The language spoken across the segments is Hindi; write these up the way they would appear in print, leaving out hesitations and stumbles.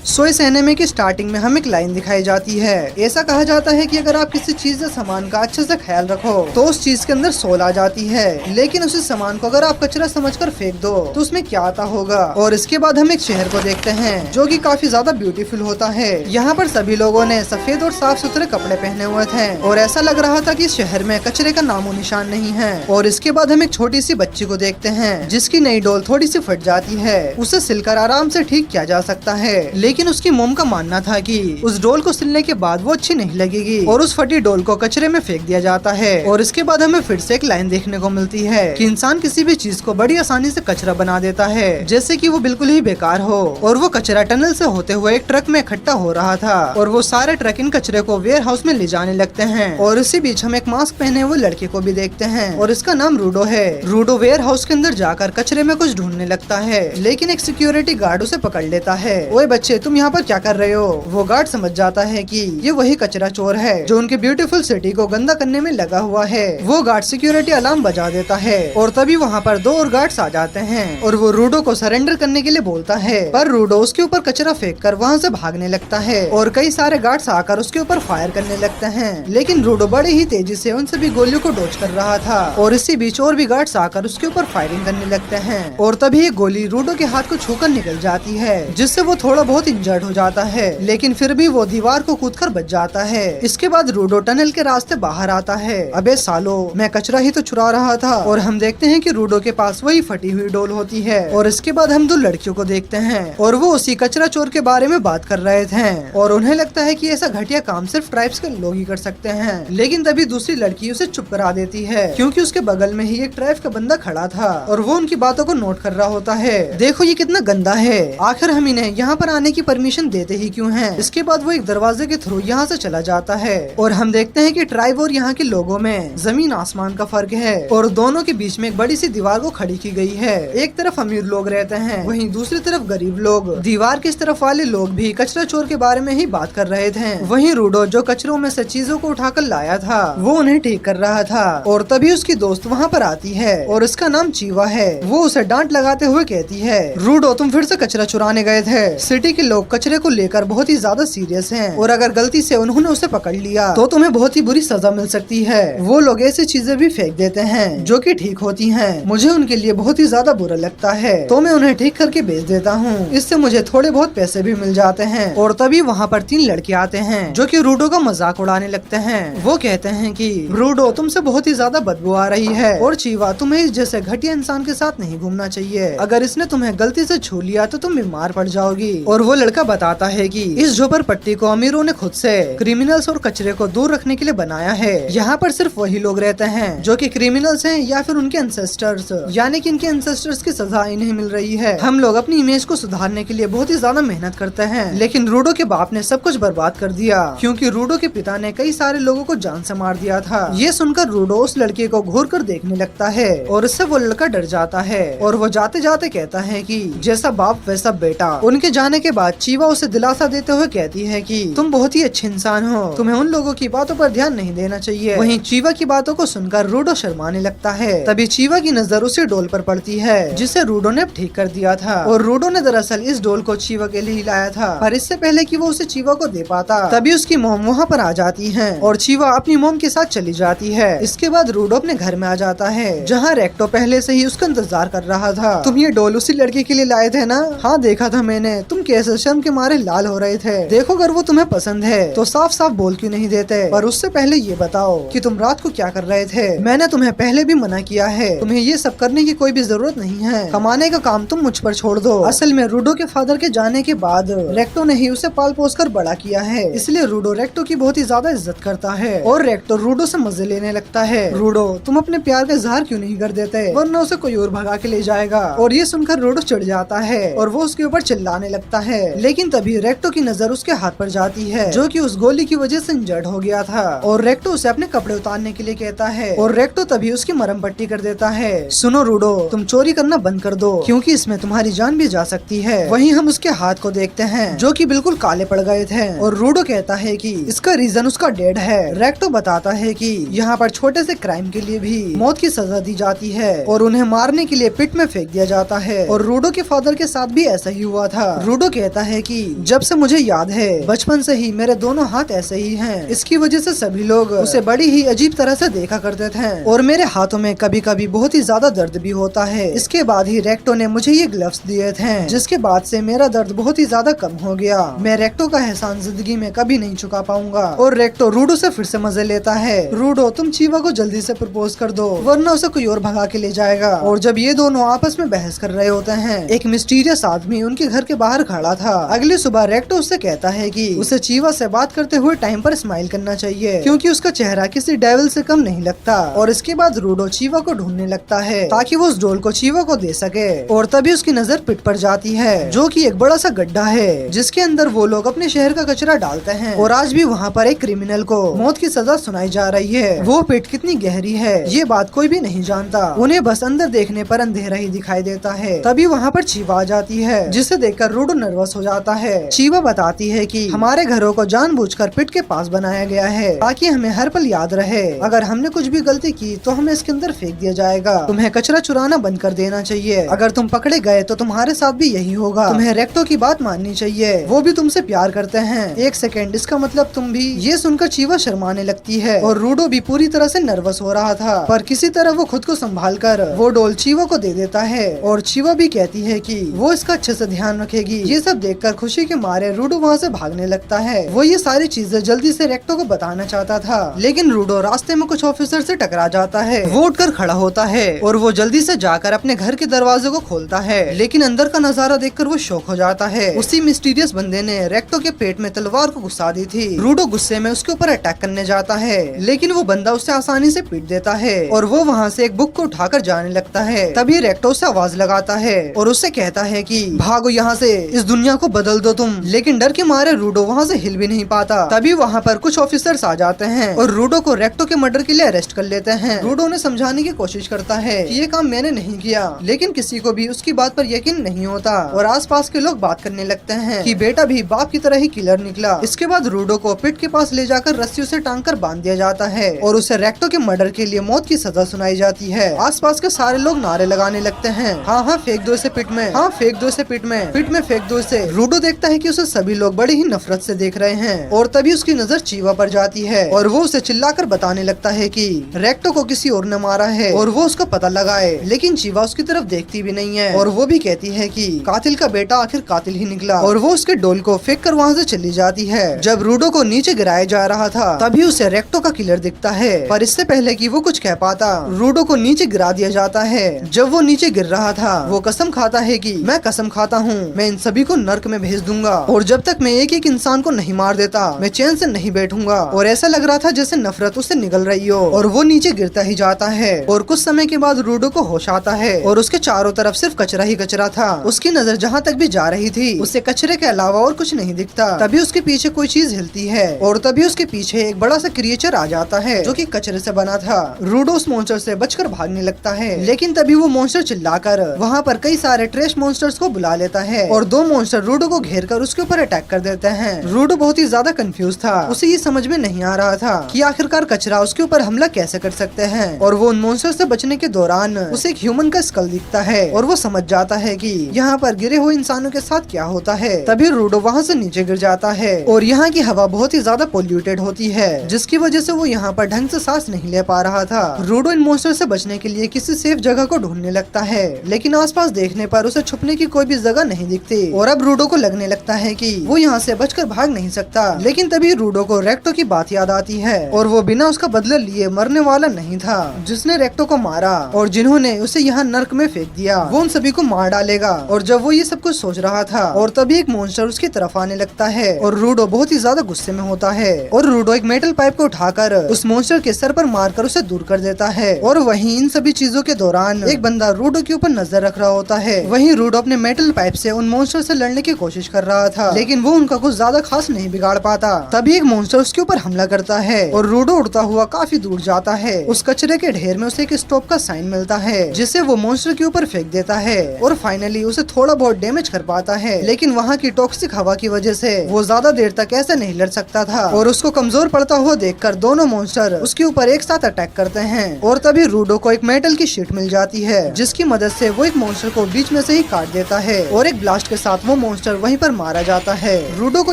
सो इस एनिमे की स्टार्टिंग में हमें एक लाइन दिखाई जाती है। ऐसा कहा जाता है कि अगर आप किसी चीज या सामान का अच्छे से ख्याल रखो तो उस चीज के अंदर सोल आ जाती है, लेकिन उसी सामान को अगर आप कचरा समझकर फेंक दो तो उसमें क्या आता होगा। और इसके बाद हम एक शहर को देखते हैं जो कि काफी ज्यादा ब्यूटीफुल होता है। यहाँ पर सभी लोगों ने सफेद और साफ सुथरे कपड़े पहने हुए थे और ऐसा लग रहा था कि इस शहर में कचरे का नामो निशान नहीं है। और इसके बाद हम एक छोटी सी बच्ची को देखते हैं जिसकी नई डॉल थोड़ी सी फट जाती है। उसे सिलकर आराम से ठीक किया जा सकता है, लेकिन उसकी मोम का मानना था कि उस डॉल को सिलने के बाद वो अच्छी नहीं लगेगी और उस फटी डॉल को कचरे में फेंक दिया जाता है। और इसके बाद हमें फिर से एक लाइन देखने को मिलती है कि इंसान किसी भी चीज को बड़ी आसानी से कचरा बना देता है, जैसे कि वो बिल्कुल ही बेकार हो। और वो कचरा टनल से होते हुए एक ट्रक में इकट्ठा हो रहा था और वो सारे ट्रक इन कचरे को वेयर हाउस में ले जाने लगते हैं। और इसी बीच हम एक मास्क पहने हुए लड़के को भी देखते हैं और इसका नाम रूडो है। रूडो वेयर हाउस के अंदर जाकर कचरे में कुछ ढूंढने लगता है, लेकिन एक सिक्योरिटी गार्ड उसे पकड़ लेता है। ओए बच्चे, तुम यहाँ पर क्या कर रहे हो? वो गार्ड समझ जाता है कि ये वही कचरा चोर है जो उनके ब्यूटीफुल सिटी को गंदा करने में लगा हुआ है। वो गार्ड सिक्योरिटी अलार्म बजा देता है और तभी वहाँ पर दो और गार्ड्स आ जाते हैं और वो रूडो को सरेंडर करने के लिए बोलता है, पर रूडो उसके ऊपर कचरा फेंक कर वहाँ से भागने लगता है और कई सारे गार्ड्स आकर उसके ऊपर फायर करने लगते हैं। लेकिन रूडो बड़े ही तेजी से उन सभी गोलियों को डॉज कर रहा था और इसी बीच और भी गार्ड्स आकर उसके ऊपर फायरिंग करने लगते हैं और तभी एक गोली रूडो के हाथ को छूकर निकल जाती है, जिससे वो थोड़ा बहुत इंजर्ड हो जाता है, लेकिन फिर भी वो दीवार को कूदकर बच जाता है। इसके बाद रूडो टनल के रास्ते बाहर आता है। अबे सालो, मैं कचरा ही तो चुरा रहा था। और हम देखते हैं कि रूडो के पास वही फटी हुई डोल होती है। और इसके बाद हम दो लड़कियों को देखते हैं और वो उसी कचरा चोर के बारे में बात कर रहे थे और उन्हें लगता है कि ऐसा घटिया काम सिर्फ ट्राइब्स के लोग ही कर सकते हैं। लेकिन तभी दूसरी लड़की उसे चुप करा देती है क्योंकि उसके बगल में ही एक ट्राइब का बंदा खड़ा था और वो उनकी बातों को नोट कर रहा होता है। देखो ये कितना गंदा है, आखिर हम इन्हें यहाँ पर आने की परमिशन देते ही क्यों हैं? इसके बाद वो एक दरवाजे के थ्रू यहाँ से चला जाता है और हम देखते हैं कि ट्राइब और यहाँ के लोगों में जमीन आसमान का फर्क है और दोनों के बीच में एक बड़ी सी दीवार को खड़ी की गई है। एक तरफ अमीर लोग रहते हैं, वहीं दूसरी तरफ गरीब लोग। दीवार की इस तरफ वाले लोग भी कचरा चोर के बारे में ही बात कर रहे थे। वहीं रूडो जो कचरों में से चीजों को उठाकर लाया था वो उन्हें ठीक कर रहा था और तभी उसकी दोस्त वहाँ पर आती है और उसका नाम चीवा है। वो उसे डांट लगाते हुए कहती है, रूडो तुम फिर से कचरा चुराने गए थे। सिटी के लोग कचरे को लेकर बहुत ही ज्यादा सीरियस हैं और अगर गलती से उन्होंने उसे पकड़ लिया तो तुम्हें बहुत ही बुरी सजा मिल सकती है। वो लोग ऐसी चीजें भी फेंक देते हैं जो कि ठीक होती हैं। मुझे उनके लिए बहुत ही ज्यादा बुरा लगता है, तो मैं उन्हें ठीक करके बेच देता हूँ। इससे मुझे थोड़े बहुत पैसे भी मिल जाते हैं। और तभी वहाँ पर तीन लड़के आते हैं जो कि रूडो का मजाक उड़ाने लगते हैं। वो कहते हैं कि रूडो तुमसे बहुत ही ज्यादा बदबू आ रही है और चीवा तुम्हें इस जैसे घटिया इंसान के साथ नहीं घूमना चाहिए। अगर इसने तुम्हें गलती से छू लिया तो तुम बीमार पड़ जाओगी। और वो लड़का बताता है कि इस झोपड़पट्टी को अमीरों ने खुद से क्रिमिनल्स और कचरे को दूर रखने के लिए बनाया है। यहाँ पर सिर्फ वही लोग रहते हैं जो कि क्रिमिनल्स हैं या फिर उनके एंसेस्टर्स, यानी कि इनके एंसेस्टर्स की सजा इन्हें मिल रही है। हम लोग अपनी इमेज को सुधारने के लिए बहुत ही ज्यादा मेहनत करते हैं, लेकिन रूडो के बाप ने सब कुछ बर्बाद कर दिया क्योंकि रूडो के पिता ने कई सारे लोगों को जान से मार दिया था। ये सुनकर रूडो उस लड़के को घूर कर देखने लगता है और इससे वो लड़का डर जाता है और वो जाते जाते कहता है कि जैसा बाप वैसा बेटा। उनके जाने के बाद चीवा उसे दिलासा देते हुए कहती है कि तुम बहुत ही अच्छे इंसान हो, तुम्हें उन लोगों की बातों पर ध्यान नहीं देना चाहिए। वहीं चीवा की बातों को सुनकर रूडो शर्माने लगता है। तभी चीवा की नजर उसी डोल पर पड़ती है जिसे रूडो ने अब ठीक कर दिया था और रूडो ने दरअसल इस डोल को चीवा के लिए लाया था, पर इससे पहले कि वो उसे चीवा को दे पाता तभी उसकी मोम वहाँ पर आ जाती है और चीवा अपनी मोम के साथ चली जाती है। इसके बाद रूडो अपने घर में आ जाता है जहाँ रेक्टो पहले से ही उसका इंतजार कर रहा था। तुम ये डोल उसी लड़के के लिए लाए थे ना? हाँ देखा था मैंने, तुम कैसे शर्म के मारे लाल हो रहे थे। देखो अगर वो तुम्हें पसंद है तो साफ साफ बोल क्यों नहीं देते? पर उससे पहले ये बताओ कि तुम रात को क्या कर रहे थे? मैंने तुम्हें पहले भी मना किया है, तुम्हें ये सब करने की कोई भी जरूरत नहीं है। कमाने का काम तुम मुझ पर छोड़ दो। असल में रूडो के फादर के जाने के बाद रेक्टो ने ही उसे पाल पोस कर बड़ा किया है, इसलिए रूडो रेक्टो की बहुत ही ज्यादा इज्जत करता है और रेक्टो रूडो से मजे लेने लगता है। रूडो तुम अपने प्यार का इजहार क्यों नहीं कर देते, वरना उसे कोई और भगा के ले जाएगा। और ये सुनकर रूडो चिढ़ जाता है और वो उसके ऊपर चिल्लाने लगता है, लेकिन तभी रेक्टो की नजर उसके हाथ पर जाती है जो कि उस गोली की वजह से इंजर्ड हो गया था और रेक्टो उसे अपने कपड़े उतारने के लिए कहता है और रेक्टो तभी उसकी मरहम पट्टी कर देता है। सुनो रूडो, तुम चोरी करना बंद कर दो क्योंकि इसमें तुम्हारी जान भी जा सकती है। वहीं हम उसके हाथ को देखते हैं जो कि बिल्कुल काले पड़ गए थे और रूडो कहता है कि इसका रीजन उसका डेड है। रेक्टो बताता है कि यहाँ पर छोटे से क्राइम के लिए भी मौत की सजा दी जाती है और उन्हें मारने के लिए पिट में फेंक दिया जाता है और रूडो के फादर के साथ भी ऐसा ही हुआ था। रूडो कहता कहता है कि जब से मुझे याद है बचपन से ही मेरे दोनों हाथ ऐसे ही हैं। इसकी वजह से सभी लोग उसे बड़ी ही अजीब तरह से देखा करते थे और मेरे हाथों में कभी कभी बहुत ही ज्यादा दर्द भी होता है। इसके बाद ही रेक्टो ने मुझे ये ग्लव्स दिए थे, जिसके बाद से मेरा दर्द बहुत ही ज्यादा कम हो गया। मैं रेक्टो का एहसान जिंदगी में कभी नहीं चुका पाऊंगा। और रेक्टो रूडो से फिर से मजे लेता है। रूडो, तुम चीवा को जल्दी से प्रपोज कर दो वरना उसे कोई और भगा के ले जाएगा। और जब ये दोनों आपस में बहस कर रहे होते हैं, एक मिस्टीरियस आदमी उनके घर के बाहर खड़ा था। अगली सुबह रेक्टो उससे कहता है कि उसे चीवा से बात करते हुए टाइम पर स्माइल करना चाहिए, क्योंकि उसका चेहरा किसी डेविल से कम नहीं लगता। और इसके बाद रूडो चीवा को ढूंढने लगता है ताकि वो उस डोल को चीवा को दे सके। और तभी उसकी नजर पिट पर जाती है, जो कि एक बड़ा सा गड्ढा है जिसके अंदर वो लोग अपने शहर का कचरा डालते हैं। और आज भी वहाँ पर एक क्रिमिनल को मौत की सजा सुनाई जा रही है। वो पिट कितनी गहरी है ये बात कोई भी नहीं जानता, उन्हें बस अंदर देखने पर अंधेरा ही दिखाई देता है। तभी वहाँ पर चीवा आ जाती है, जिसे देखकर रूडो नर्वस हो जाता है। चीवा बताती है कि हमारे घरों को जानबूझकर पिट के पास बनाया गया है ताकि हमें हर पल याद रहे, अगर हमने कुछ भी गलती की तो हमें इसके अंदर फेंक दिया जाएगा। तुम्हें कचरा चुराना बंद कर देना चाहिए, अगर तुम पकड़े गए तो तुम्हारे साथ भी यही होगा। तुम्हें रेक्टो की बात माननी चाहिए, वो भी तुमसे प्यार करते हैं। एक सेकेंड, इसका मतलब तुम भी? ये सुनकर चीवा शर्माने लगती है और रूडो भी पूरी तरह से नर्वस हो रहा था, पर किसी तरह वो खुद को संभाल कर वो डोल चीवा को दे देता है। और चीवा भी कहती है कि वो इसका अच्छे से ध्यान रखेगी। ये सब देखकर खुशी के मारे रूडो वहाँ से भागने लगता है। वो ये सारी चीजें जल्दी से रेक्टो को बताना चाहता था, लेकिन रूडो रास्ते में कुछ ऑफिसर से टकरा जाता है। वो उठकर खड़ा होता है और वो जल्दी से जाकर अपने घर के दरवाजे को खोलता है, लेकिन अंदर का नजारा देखकर वो शॉक हो जाता है। उसी मिस्टीरियस बंदे ने रेक्टो के पेट में तलवार को घुसा दी थी। रूडो गुस्से में उसके ऊपर अटैक करने जाता है, लेकिन वो बंदा उसे आसानी से पीट देता है और वो वहाँ से एक बुक को उठाकर जाने लगता है। तभी रेक्टो से आवाज लगाता है और उससे कहता है कि भागो यहाँ से, इस दुनिया को बदल दो तुम। लेकिन डर के मारे रूडो वहाँ से हिल भी नहीं पाता। तभी वहाँ पर कुछ ऑफिसर्स आ जाते हैं और रूडो को रेक्टो के मर्डर के लिए अरेस्ट कर लेते हैं। रूडो ने समझाने की कोशिश करता है कि ये काम मैंने नहीं किया, लेकिन किसी को भी उसकी बात पर यकीन नहीं होता और आसपास के लोग बात करने लगते हैं कि बेटा भी बाप की तरह ही किलर निकला। इसके बाद रूडो को पिट के पास ले जाकर रस्सियों से टांग कर बांध दिया जाता है और उसे रेक्टो के मर्डर के लिए मौत की सजा सुनाई जाती है। आसपास के सारे लोग नारे लगाने लगते हैं, हाँ हाँ फेंक दो इसे पिट में, हाँ फेंक दो इसे पिट में फेंक दो इसे। रूडो देखता है कि उसे सभी लोग बड़ी ही नफरत से देख रहे हैं और तभी उसकी नजर चीवा पर जाती है और वो उसे चिल्लाकर बताने लगता है कि रेक्टो को किसी और ने मारा है और वो उसका पता लगाए। लेकिन चीवा उसकी तरफ देखती भी नहीं है और वो भी कहती है कि कातिल का बेटा आखिर कातिल ही निकला और वो उसके डोल को फेंक कर वहाँ से चली जाती है। जब रूडो को नीचे गिराया जा रहा था तभी उसे रेक्टो का किलर दिखता है, पर इससे पहले कि वो कुछ कह पाता रूडो को नीचे गिरा दिया जाता है। जब वो नीचे गिर रहा था वो कसम खाता है कि मैं कसम खाता हूँ मैं इन सभी को नर्क में भेज दूंगा और जब तक मैं एक एक इंसान को नहीं मार देता मैं चैन से नहीं बैठूंगा। और ऐसा लग रहा था जैसे नफरत उससे निकल रही हो और वो नीचे गिरता ही जाता है। और कुछ समय के बाद रूडो को होश आता है और उसके चारों तरफ सिर्फ कचरा ही कचरा था। उसकी नजर जहाँ तक भी जा रही थी उसे कचरे के अलावा और कुछ नहीं दिखता। तभी उसके पीछे कोई चीज हिलती है और तभी उसके पीछे एक बड़ा सा क्रिएचर आ जाता है जो कि कचरे से बना था। रूडो उस मॉन्स्टर से बचकर भागने लगता है, लेकिन तभी वो मॉन्स्टर चिल्लाकर वहाँ पर कई सारे ट्रैश मॉन्स्टर्स को बुला लेता है और दो मॉन्स्टर रूडो को घेर कर उसके ऊपर अटैक कर देते हैं। रूडो बहुत ही ज्यादा कंफ्यूज था, उसे ये समझ में नहीं आ रहा था कि आखिरकार कचरा उसके ऊपर हमला कैसे कर सकते हैं। और वो उन मॉन्स्टर से बचने के दौरान उसे एक ह्यूमन का स्कल दिखता है और वो समझ जाता है कि यहाँ पर गिरे हुए इंसानों के साथ क्या होता है। तभी रूडो वहाँ से नीचे गिर जाता है और यहाँ की हवा बहुत ही ज्यादा पोल्यूटेड होती है, जिसकी वजह से वो यहाँ पर ढंग से सांस नहीं ले पा रहा था। रूडो इन मॉन्स्टर से बचने के लिए किसी सेफ जगह को ढूंढने लगता है, लेकिन आसपास देखने पर उसे छुपने की कोई भी जगह नहीं दिखती और अब रूडो को लगने लगता है कि वो यहाँ से बचकर भाग नहीं सकता। लेकिन तभी रूडो को रेक्टो की बात याद आती है और वो बिना उसका बदला लिए मरने वाला नहीं था। जिसने रेक्टो को मारा और जिन्होंने उसे यहाँ नर्क में फेंक दिया वो उन सभी को मार डालेगा। और जब वो ये सब कुछ सोच रहा था और तभी एक मॉन्स्टर उसकी तरफ आने लगता है और रूडो बहुत ही ज्यादा गुस्से में होता है और रूडो एक मेटल पाइप को उठाकर उस मॉन्स्टर के सर पर मारकर उसे दूर कर देता है। और वहीं इन सभी चीजों के दौरान एक बंदा रूडो के ऊपर नजर रख रहा होता है। वहीं रूडो अपने मेटल पाइप से उन मॉन्स्टर से लड़ने की कोशिश कर रहा था, लेकिन वो उनका कुछ ज्यादा खास नहीं बिगाड़ पाता। तभी एक मॉन्स्टर उसके ऊपर हमला करता है और रूडो उड़ता हुआ काफी दूर जाता है। उस कचरे के ढेर में उसे एक स्टॉप का साइन मिलता है जिसे वो मॉन्स्टर के ऊपर फेंक देता है और फाइनली उसे थोड़ा बहुत डैमेज कर पाता है। लेकिन वहाँ की टॉक्सिक हवा की वजह से वो ज्यादा देर तक ऐसे नहीं लड़ सकता था और उसको कमजोर पड़ता हुआ देखकर दोनों मॉन्स्टर उसके ऊपर एक साथ अटैक करते हैं। और तभी रूडो को एक मेटल की शीट मिल जाती है जिसकी मदद से वो एक मॉन्स्टर को बीच में से ही काट देता है और एक ब्लास्ट के साथ वो मॉन्स्टर वहीं पर मारा जाता है। रूडो को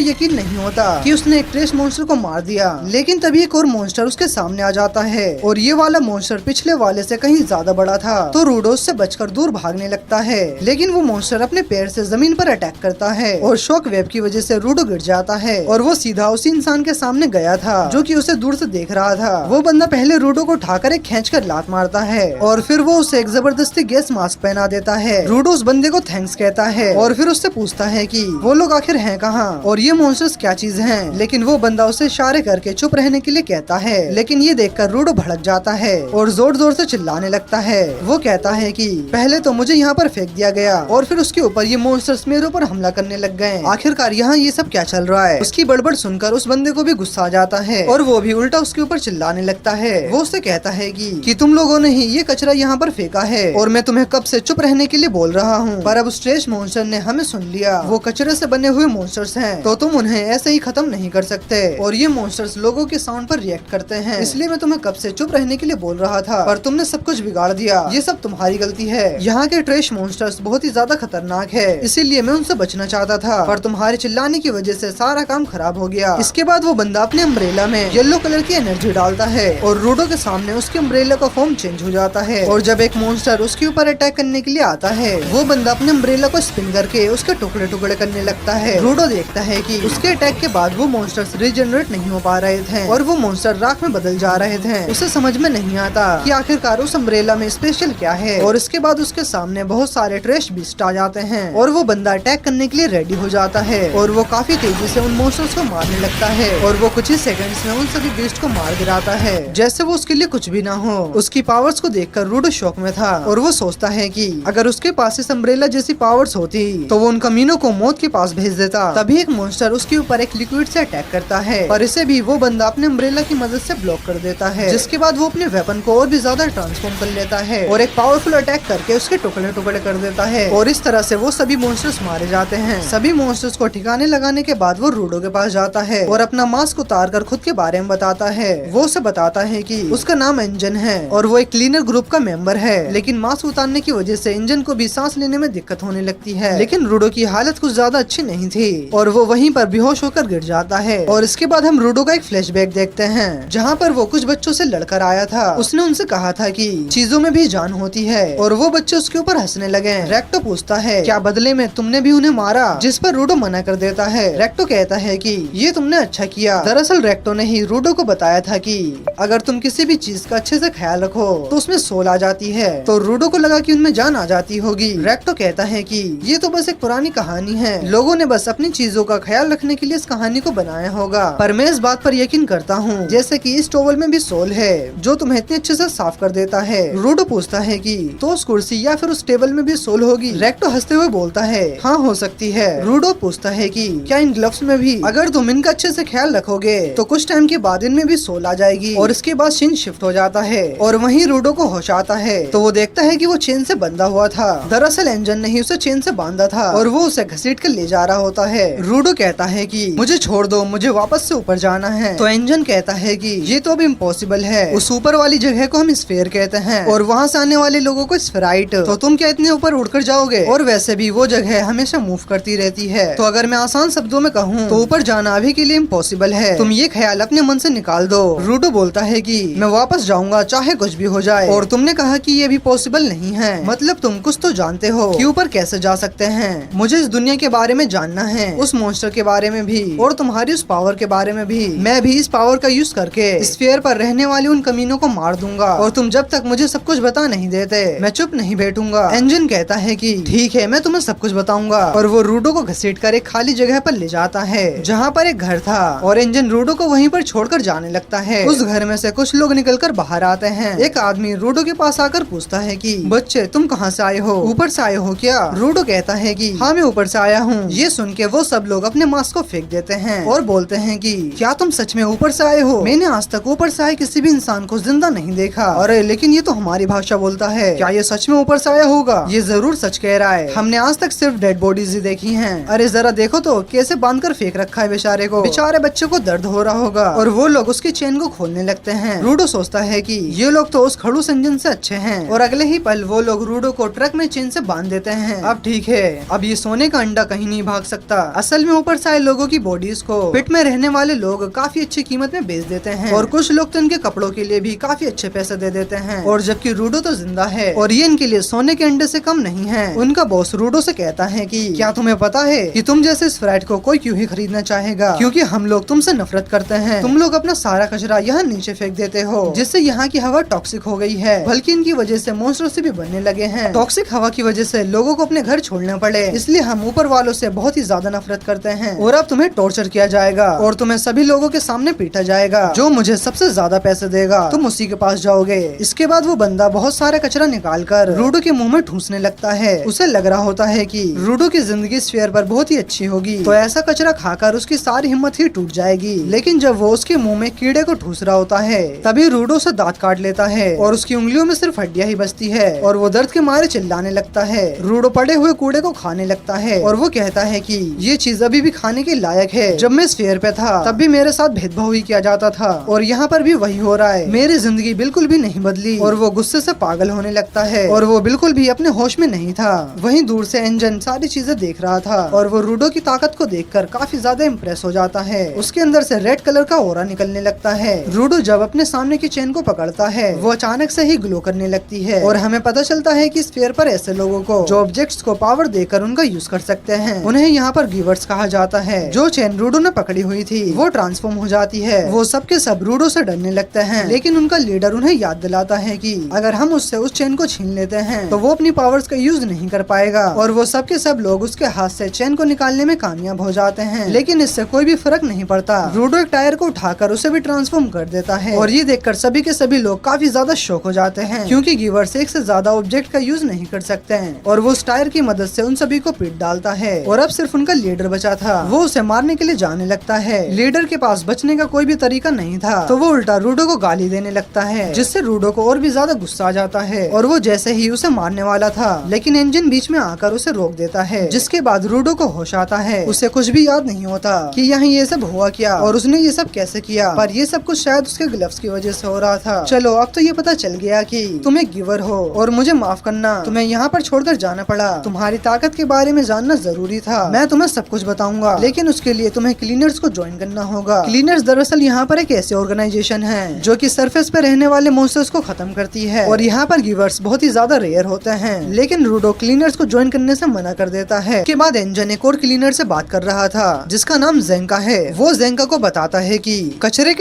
यकीन नहीं होता कि उसने एक ट्रेश मॉन्स्टर को मार दिया, लेकिन तभी एक और मॉन्स्टर उसके सामने आ जाता है और ये वाला मॉन्स्टर पिछले वाले से कहीं ज्यादा बड़ा था। तो रूडो उससे बचकर दूर भागने लगता है, लेकिन वो मॉन्स्टर अपने पैर से जमीन पर अटैक करता है और शॉक वेव की वजह से रूडो गिर जाता है और वो सीधा उसी इंसान के सामने गया था जो कि उसे दूर से देख रहा था। वो बंदा पहले रूडो को उठाकर एक खींचकर लात मारता है और फिर वो उसे एक जबरदस्ती गैस मास्क पहना देता है। रूडो उस बंदे को थैंक्स कहता है और फिर उससे पूछता है कि वो लोग आखिर हैं कहाँ और ये मॉन्स्टर्स क्या चीज हैं, लेकिन वो बंदा उसे इशारे करके चुप रहने के लिए कहता है। लेकिन ये देखकर रूडो भड़क जाता है और जोर जोर से चिल्लाने लगता है। वो कहता है कि पहले तो मुझे यहाँ पर फेंक दिया गया और फिर उसके ऊपर ये मॉन्स्टर्स मेरे ऊपर हमला करने लग गए। आखिरकार यहाँ ये सब क्या चल रहा है। उसकी बड़बड़ सुनकर उस बंदे को भी गुस्सा आ जाता है और वो भी उल्टा उसके ऊपर चिल्लाने लगता है। वो उससे कहता है कि तुम लोगों ने ही ये कचरा यहाँ पर फेंका है और मैं तुम्हें कब से चुप रहने के लिए बोल रहा हूँ, पर अब उस ट्रेश मॉन्स्टर ने हमें सुन लिया। वो कचरे से बने हुए मॉन्स्टर्स हैं, तो तुम उन्हें ऐसे ही खत्म नहीं कर सकते और ये मॉन्स्टर्स लोगों के साउंड पर रिएक्ट करते हैं, इसलिए मैं तुम्हें कब से चुप रहने के लिए बोल रहा था, पर तुमने सब कुछ बिगाड़ दिया। ये सब तुम्हारी गलती है। यहाँ के ट्रेश मॉन्स्टर्स बहुत ही ज्यादा खतरनाक है, इसीलिए मैं उनसे बचना चाहता था, पर तुम्हारे चिल्लाने की वजह से सारा काम खराब हो गया। इसके बाद वो बंदा अपने अम्ब्रेला में येलो कलर की एनर्जी डालता है और रूडो के सामने उसके अम्ब्रेला का फॉर्म चेंज हो जाता है और जब एक मॉन्स्टर उसके ऊपर अटैक करने के लिए आता है, वो बंदा अपने अम्ब्रेला को स्पिन करके उसके टुकड़े टुकड़े करने लगता है। रूडो देखता है कि उसके अटैक के बाद वो मॉन्स्टर्स रीजनरेट नहीं हो पा रहे थे और वो मॉन्स्टर राख में बदल जा रहे थे। उसे समझ में नहीं आता कि आखिरकार उस अम्ब्रेला में स्पेशल क्या है और इसके बाद उसके सामने बहुत सारे ट्रेश बीस्ट आ जाते हैं और वो बंदा अटैक करने के लिए रेडी हो जाता है और वो काफी तेजी से उन मॉन्स्टर्स को मारने लगता है और वो कुछ ही सेकंड्स में उन सभी बीस्ट को मार गिराता है जैसे वो उसके लिए कुछ भी ना हो। उसकी पावर्स को देखकर रूडो शॉक में था और वो सोचता है कि अगर उसके पास इस अम्ब्रेला जैसी पावर्स होती तो वो उन कमीनों को मौत के पास भेज देता। तभी एक मॉन्स्टर उसके ऊपर एक लिक्विड से अटैक करता है पर इसे भी वो बंदा अपने अम्ब्रेला की मदद से ब्लॉक कर देता है, जिसके बाद वो अपने वेपन को और भी ज्यादा ट्रांसफॉर्म कर लेता है और एक पावरफुल अटैक करके उसके टुकड़े टुकड़े कर देता है और इस तरह से वो सभी मॉन्स्टर्स मारे जाते हैं। सभी मॉन्स्टर्स को ठिकाने लगाने के बाद वो रूडो के पास जाता है और अपना मास्क उतार कर खुद के बारे में बताता है। वो उसे बताता है कि उसका नाम इंजन है और वो एक क्लीनर ग्रुप का मेंबर है, लेकिन मास्क उतारने की वजह से इंजन को भी सांस लेने में दिक्कत होने लगती है। लेकिन रूडो की हालत कुछ ज्यादा अच्छी नहीं थी और वो वहीं पर बेहोश होकर गिर जाता है और इसके बाद हम रूडो का एक फ्लैशबैक देखते हैं जहाँ पर वो कुछ बच्चों से लड़कर आया था। उसने उनसे कहा था कि चीजों में भी जान होती है और वो बच्चे उसके ऊपर हंसने लगे। रेक्टो पूछता है क्या बदले में तुमने भी उन्हें मारा, जिस पर रूडो मना कर देता है। रेक्टो कहता है कि ये तुमने अच्छा किया। दरअसल रेक्टो ने ही रूडो को बताया था कि अगर तुम किसी भी चीज का अच्छे से ख्याल रखो तो उसमें सोल आ जाती है, तो रूडो को लगा कि उनमें जान आ जाती होगी। रेक्टो कहता है कि ये तो बस एक पुरानी कहानी है, लोगों ने बस अपनी चीजों का ख्याल रखने के लिए इस कहानी को बनाया होगा, पर मैं इस बात पर यकीन करता हूँ जैसे कि इस टॉवल में भी सोल है जो तुम्हें इतने अच्छे से साफ कर देता है। रूडो पूछता है कि तो उस कुर्सी या फिर उस टेबल में भी सोल होगी। रेक्टो हंसते हुए बोलता है हाँ हो सकती है। रूडो पूछता है कि क्या इन ग्लव्स में भी अगर तुम इनका अच्छे से ख्याल रखोगे तो कुछ टाइम के बाद इनमें भी सोल आ जाएगी और इसके बाद चेन शिफ्ट हो जाता है और वहीं रूडो को होश आता है तो वो देखता है कि वो चेन से बंधा हुआ था। दरअसल इंजन ने ही उसे चेन से बांधा था और वो उसे घसीट कर ले जा रहा होता है। रूडो कहता है कि मुझे छोड़ दो, मुझे वापस से ऊपर जाना है। तो इंजन कहता है कि ये तो अब इम्पॉसिबल है, उस ऊपर वाली जगह को हम स्फीयर कहते हैं और वहाँ से आने वाले लोगों को स्फेराइट, तो तुम क्या इतने ऊपर उड़कर जाओगे, और वैसे भी वो जगह हमेशा मूव करती रहती है। तो अगर मैं आसान शब्दों में कहूँ तो ऊपर जाना अभी के लिए इम्पॉसिबल है, तुम ये ख्याल अपने मन से निकाल दो। रूडो बोलता है कि मैं वापस जाऊंगा चाहे कुछ भी हो जाए, और तुमने कहा कि ये भी पॉसिबल नहीं है, मतलब तुम कुछ तो जानते हो कि ऊपर कैसे जा सकते हैं। मुझे इस दुनिया के बारे में जानना है, उस मॉन्स्टर के बारे में भी और तुम्हारी उस पावर के बारे में भी। मैं भी इस पावर का यूज करके स्फीयर पर रहने वाले उन कमीनों को मार दूंगा और तुम जब तक मुझे सब कुछ बता नहीं देते मैं चुप नहीं बैठूंगा। इंजन कहता है कि ठीक है मैं तुम्हें सब कुछ बताऊंगा और वो रूडो को घसीट कर एक खाली जगह पर ले जाता है जहाँ पर एक घर था और इंजन रूडो को वहीं पर छोड़कर जाने लगता है। उस घर में से कुछ लोग निकलकर बाहर आते हैं। एक आदमी रूडो के पास आकर पूछता है कि बच्चे तुम कहाँ से आए हो, ऊपर से आए हो क्या? रूडो कहता है कि हाँ मैं ऊपर से आया हूँ। ये सुन के वो सब लोग अपने मास्क को फेंक देते हैं और बोलते हैं कि क्या तुम सच में ऊपर से आए हो? मैंने आज तक ऊपर से आए किसी भी इंसान को जिंदा नहीं देखा। अरे लेकिन ये तो हमारी भाषा बोलता है, क्या ये सच में ऊपर से आया होगा? ये जरूर सच कह रहा है, हमने आज तक सिर्फ डेड बॉडीज ही देखी हैं। अरे जरा देखो तो कैसे बांधकर फेंक रखा है बेचारे को। बेचारे बच्चे को दर्द हो रहा होगा और वो लोग उसकी चेन को खोलने लगते हैं। रूडो सोचता है कि ये लोग तो उस खड़ूस इंजन से अच्छे हैं और अगले ही पल वो लोग रूडो को ट्रक में चेन से बांध देते हैं। अब ठीक है, अब ये सोने सोने का अंडा कहीं नहीं भाग सकता। असल में ऊपर से आए लोगों की बॉडीज को पिट में रहने वाले लोग काफी अच्छी कीमत में बेच देते हैं और कुछ लोग तो इनके कपड़ों के लिए भी काफी अच्छे पैसे दे देते हैं। और जबकि रूडो तो जिंदा है और ये इनके लिए सोने के अंडे से कम नहीं है। उनका बॉस रूडो से कहता है कि क्या तुम्हें पता है कि तुम जैसे इस फ्लैट को कोई क्यों ही खरीदना चाहेगा, क्योंकि हम लोग तुमसे नफरत करते हैं। तुम लोग अपना सारा कचरा यहाँ नीचे फेंक देते हो जिससे यहाँ की हवा टॉक्सिक हो गई है, बल्कि इनकी वजह से मॉन्स्टर से भी बनने लगे हैं। टॉक्सिक हवा की वजह से लोगों को अपने घर छोड़ने पड़े, इसलिए हम ऊपर वालों से बहुत ही ज्यादा नफरत करते हैं। और अब तुम्हें टॉर्चर किया जाएगा और तुम्हें सभी लोगों के सामने पीटा जाएगा। जो मुझे सबसे ज्यादा पैसे देगा तुम उसी के पास जाओगे। इसके बाद वो बंदा बहुत सारा कचरा निकाल कर रूडो के मुंह में ठूसने लगता है। उसे लग रहा होता है कि रूडो की जिंदगी स्फीयर पर बहुत ही अच्छी होगी, तो ऐसा कचरा खाकर उसकी सारी हिम्मत ही टूट जाएगी। लेकिन जब वो उसके मुंह में कीड़े को ठूस रहा होता है तभी रूडो से दांत काट लेता है और उसकी उंगलियों में सिर्फ हड्डियां ही बचती है और वो दर्द के मारे चिल्लाने लगता है। रूडो पड़े हुए कूड़े को खाने लगता है और वो कहता है कि ये चीज अभी भी खाने के लायक है। जब मैं स्फीयर पे था तब भी मेरे साथ भेदभाव ही किया जाता था और यहाँ पर भी वही हो रहा है। मेरी जिंदगी बिल्कुल भी नहीं बदली। और वो गुस्से से पागल होने लगता है और वो बिल्कुल भी अपने होश में नहीं था। वहीं दूर से एंजन सारी चीजें देख रहा था और वो रूडो की ताकत को देखकर काफी ज्यादा इम्प्रेस हो जाता है। उसके अंदर से रेड कलर का ऑरा निकलने लगता है। रूडो जब अपने सामने की चेन को पकड़ता है वो अचानक से ही ग्लो करने लगती है और हमें पता चलता है कि स्फीयर पर ऐसे लोगों को जो ऑब्जेक्ट्स को पावर देकर उनका यूज कर सकते हैं उन्हें यहाँ पर गिवर्स कहा जाता है। जो चेन रूडो ने पकड़ी हुई थी वो ट्रांसफॉर्म हो जाती है। वो सबके सब रूडो से डरने लगते हैं, लेकिन उनका लीडर उन्हें याद दिलाता है कि अगर हम उससे उस चेन को छीन लेते हैं तो वो अपनी पावर्स का यूज नहीं कर पाएगा। और वो सबके सब लोग उसके हाथ से चेन को निकालने में कामयाब हो जाते हैं, लेकिन इससे कोई भी फर्क नहीं पड़ता। रूडो एक टायर को उठाकर उसे भी ट्रांसफॉर्म कर देता है और ये देखकर सभी के सभी लोग काफी ज्यादा शॉक हो जाते हैं, क्योंकि गिवर्स एक से ज्यादा ऑब्जेक्ट का यूज नहीं कर सकते हैं। और वो उस टायर की मदद से उन सभी को पीट डालता है और अब सिर्फ उनका लीडर बचा था। वो उसे मारने के लिए जाने लगता है। लीडर के पास बचने का कोई भी तरीका नहीं था, तो वो उल्टा रूडो को गाली देने लगता है, जिससे रूडो को और भी ज्यादा गुस्सा आ जाता है और वो जैसे ही उसे मारने वाला था लेकिन इंजन बीच में आकर उसे रोक देता है। जिसके बाद रूडो को होश आता है। उसे कुछ भी याद नहीं होता कि यहाँ ये सब हुआ क्या और उसने ये सब कैसे किया, पर ये सब कुछ शायद उसके ग्लव्स की वजह से हो रहा था। चलो अब तो ये पता चल गया कि तुम एक गिवर हो और मुझे माफ करना, तुम्हें यहाँ पर छोड़कर जाना पड़ा। तुम्हारी ताकत के बारे में जानना जरूरी था। मैं तुम्हें सब कुछ बताऊंगा, लेकिन उसके लिए तुम्हें क्लीनर्स को ज्वाइन करना होगा। क्लीनर्स दरअसल यहाँ पर एक ऐसी ऑर्गेनाइजेशन है जो कि सरफेस पे रहने वाले मॉन्स्टर्स को खत्म करती है और यहाँ पर गिवर्स बहुत ही ज्यादा रेयर होते हैं। लेकिन रूडो क्लीनर्स को ज्वाइन करने से मना कर देता है। उसके बाद एंजन एक और क्लीनर से बात कर रहा था जिसका नाम जेंका है। वो जेंका को बताता है कि कचरे के